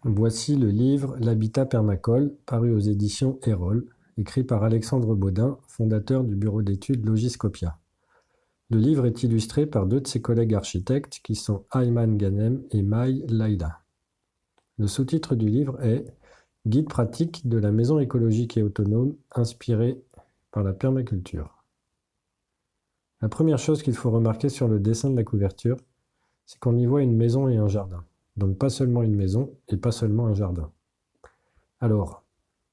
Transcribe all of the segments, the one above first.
Voici le livre L'habitat permacole, paru aux éditions Erol, écrit par Alexandre Baudin, fondateur du bureau d'études Logiscopia. Le livre est illustré par deux de ses collègues architectes qui sont Ayman Ghanem et May Laïla. Le sous-titre du livre est « Guide pratique de la maison écologique et autonome inspirée par la permaculture ». La première chose qu'il faut remarquer sur le dessin de la couverture, c'est qu'on y voit une maison et un jardin. Donc pas seulement une maison et pas seulement un jardin. Alors,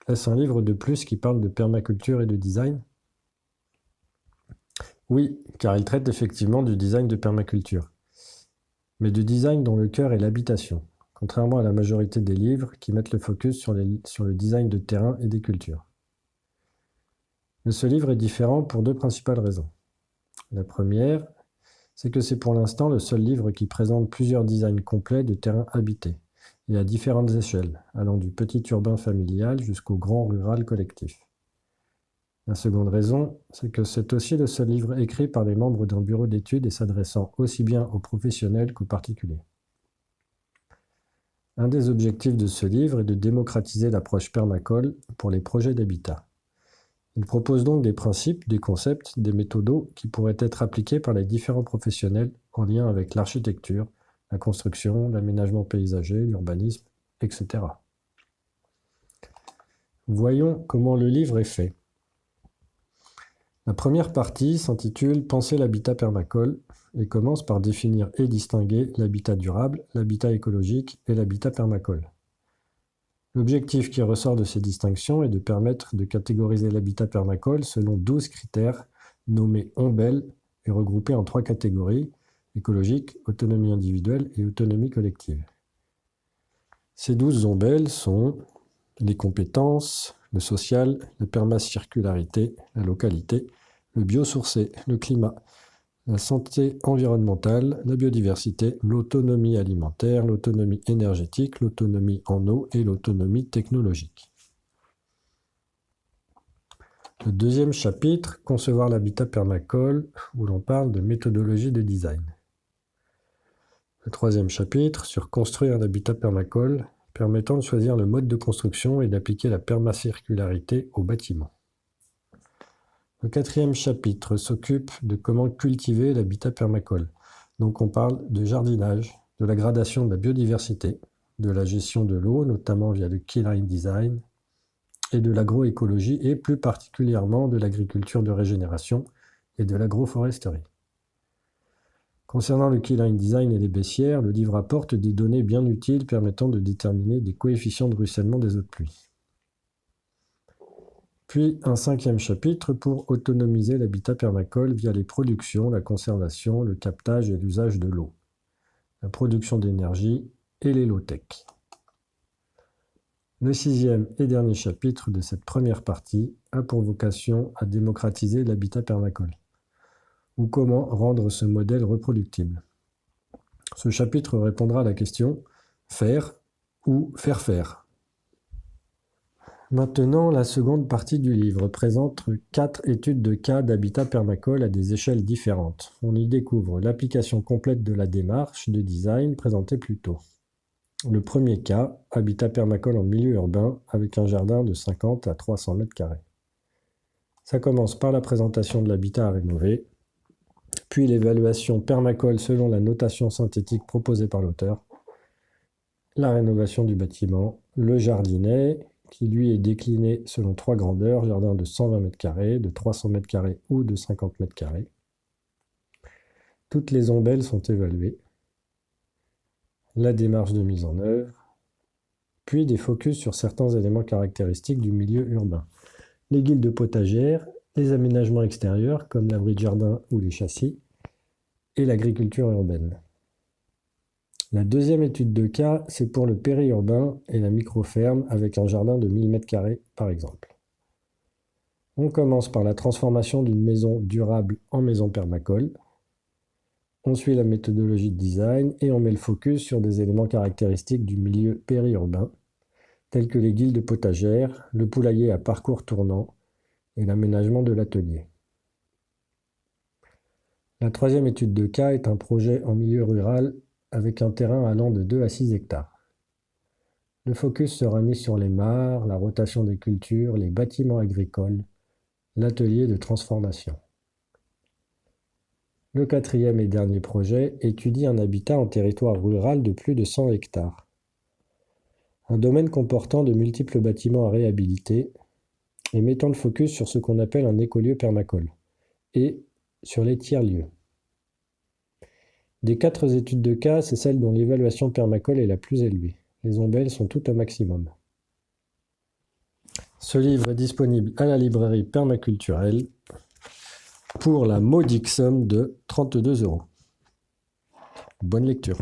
est-ce un livre de plus qui parle de permaculture et de design? Oui, car il traite effectivement du design de permaculture, mais du design dont le cœur est l'habitation, contrairement à la majorité des livres qui mettent le focus sur le design de terrain et des cultures. Mais ce livre est différent pour deux principales raisons. La première, c'est que c'est pour l'instant le seul livre qui présente plusieurs designs complets de terrains habités, et à différentes échelles, allant du petit urbain familial jusqu'au grand rural collectif. La seconde raison, c'est que c'est aussi le seul livre écrit par les membres d'un bureau d'études et s'adressant aussi bien aux professionnels qu'aux particuliers. Un des objectifs de ce livre est de démocratiser l'approche permacole pour les projets d'habitat. Il propose donc des principes, des concepts, des méthodos qui pourraient être appliqués par les différents professionnels en lien avec l'architecture, la construction, l'aménagement paysager, l'urbanisme, etc. Voyons comment le livre est fait. La première partie s'intitule « Penser l'habitat permacole » et commence par définir et distinguer l'habitat durable, l'habitat écologique et l'habitat permacole. L'objectif qui ressort de ces distinctions est de permettre de catégoriser l'habitat permacole selon 12 critères nommés ombelles et regroupés en 3 catégories, écologique, autonomie individuelle et autonomie collective. Ces 12 ombelles sont les compétences, le social, la permacircularité, la localité, le biosourcé, le climat, la santé environnementale, la biodiversité, l'autonomie alimentaire, l'autonomie énergétique, l'autonomie en eau et l'autonomie technologique. Le deuxième chapitre, Concevoir l'habitat permacole, où l'on parle de méthodologie de design. Le troisième chapitre, sur Construire l'habitat permacole, permettant de choisir le mode de construction et d'appliquer la permacircularité au bâtiment. Le quatrième chapitre s'occupe de comment cultiver l'habitat permacole. Donc on parle de jardinage, de la gradation de la biodiversité, de la gestion de l'eau, notamment via le keyline design, et de l'agroécologie, et plus particulièrement de l'agriculture de régénération et de l'agroforesterie. Concernant le keyline design et les baissières, le livre apporte des données bien utiles permettant de déterminer des coefficients de ruissellement des eaux de pluie. Puis un cinquième chapitre pour autonomiser l'habitat permacole via les productions, la conservation, le captage et l'usage de l'eau, la production d'énergie et les low-tech. Le sixième et dernier chapitre de cette première partie a pour vocation à démocratiser l'habitat permacole, ou comment rendre ce modèle reproductible. Ce chapitre répondra à la question « Faire ou faire faire ». Maintenant, la seconde partie du livre présente 4 études de cas d'habitat permacole à des échelles différentes. On y découvre l'application complète de la démarche de design présentée plus tôt. Le premier cas, habitat permacole en milieu urbain avec un jardin de 50 à 300 mètres carrés. Ça commence par la présentation de l'habitat à rénover, puis l'évaluation permacole selon la notation synthétique proposée par l'auteur, la rénovation du bâtiment, le jardinet, qui lui est décliné selon 3 grandeurs, jardin de 120 m², de 300 m² ou de 50 m². Toutes les ombelles sont évaluées, la démarche de mise en œuvre, puis des focus sur certains éléments caractéristiques du milieu urbain. Les guildes potagères, les aménagements extérieurs comme l'abri de jardin ou les châssis, et l'agriculture urbaine. La deuxième étude de cas, c'est pour le périurbain et la microferme avec un jardin de 1000 m² par exemple. On commence par la transformation d'une maison durable en maison permacole. On suit la méthodologie de design et on met le focus sur des éléments caractéristiques du milieu périurbain, tels que les guildes potagères, le poulailler à parcours tournant et l'aménagement de l'atelier. La troisième étude de cas est un projet en milieu rural avec un terrain allant de 2 à 6 hectares. Le focus sera mis sur les mares, la rotation des cultures, les bâtiments agricoles, l'atelier de transformation. Le quatrième et dernier projet étudie un habitat en territoire rural de plus de 100 hectares. Un domaine comportant de multiples bâtiments à réhabiliter et mettant le focus sur ce qu'on appelle un écolieu permacole et sur les tiers-lieux. Des 4 études de cas, c'est celle dont l'évaluation permacole est la plus élevée. Les ombelles sont toutes au maximum. Ce livre est disponible à la librairie permaculturelle pour la modique somme de 32 €. Bonne lecture.